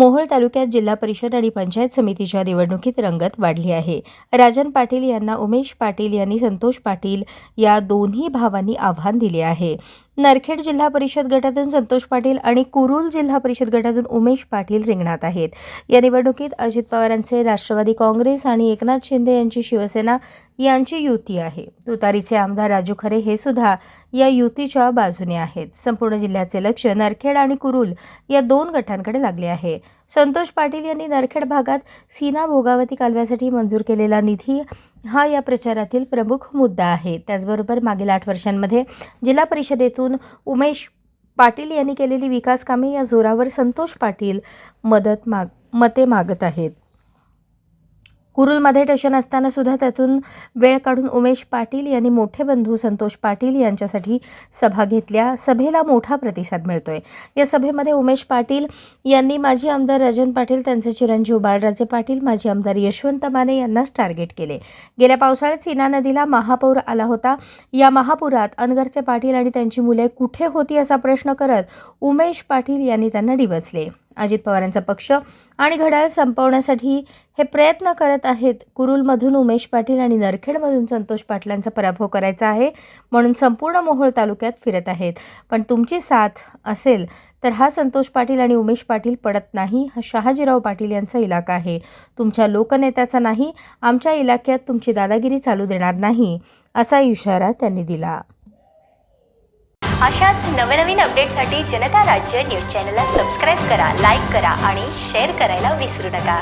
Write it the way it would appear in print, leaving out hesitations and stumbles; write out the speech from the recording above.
मोहोळ तालुक्यात जिल्हा परिषद आणि पंचायत समितीच्या निवडणुकीत रंगत वाढली आहे। राजन पाटील यांना उमेश पाटील यांनी संतोष पाटील या दोन्ही भावांनी आव्हान दिले आहे। नरखेड जिल्हा परिषद गटातून संतोष पाटील आणि कुरुल जिल्हा परिषद गटातून उमेश पाटील रिंगणात आहेत। या निवडणुकीत अजित पवारांचे राष्ट्रवादी काँग्रेस आणि एकनाथ शिंदे यांची शिवसेना यांची युती आहे। तुतारीचे आमदार राजू खरे हे सुद्धा या युतीच्या बाजूने आहेत। संपूर्ण जिल्ह्याचे लक्ष नरखेड आणि कुरुल या दोन गटांकडे लागले आहे। संतोष पाटील यांनी नरखेड भागात सीना भोगावती कालव्यासाठी मंजूर केलेला निधी हा या प्रचारातील प्रमुख मुद्दा आहे। त्याचबरोबर मागील 8 वर्षांमध्ये जिल्हा परिषदेतून उमेश पाटील यांनी केलेली विकास कामे या जोरावर संतोष पाटील मते मागत आहेत। कुरुलमध्ये स्टेशन असताना सुद्धा त्यातून वेळ काढून उमेश पाटील यांनी मोठे बंधू संतोष पाटील यांच्यासाठी सभा घेतल्या। सभेला मोठा प्रतिसाद मिळतोय। या सभेमध्ये उमेश पाटील यांनी माजी आमदार राजन पाटील, त्यांचे चिरंजीव बाळराजे पाटील, माजी आमदार यशवंत माने यांनाच टार्गेट केले। गेल्या पावसाळ्यात सीना नदीला महापूर आला होता। या महापुरात अनगरचे पाटील आणि त्यांची मुले कुठे होती असा प्रश्न करत उमेश पाटील यांनी त्यांना डिवचले। अजित पवारांचा पक्ष आणि घड्याळ संपवण्यासाठी हे प्रयत्न करत आहेत। कुरुलमधून उमेश पाटील आणि नरखेडमधून संतोष पाटलांचा पराभव करायचा आहे म्हणून संपूर्ण मोहोळ तालुक्यात फिरत आहेत। पण तुमची साथ असेल तर हा संतोष पाटील आणि उमेश पाटील पडत नाही। हा शहाजीराव पाटील यांचा इलाका आहे, तुमच्या लोकनेत्याचा नाही। आमच्या इलाक्यात तुमची दादागिरी चालू देणार नाही असा इशारा त्यांनी दिला। अशाच नवनवीन अपडेट्ससाठी जनता राज्य न्यूज चॅनलला सबस्क्राईब करा, लाईक करा आणि शेअर करायला विसरू नका।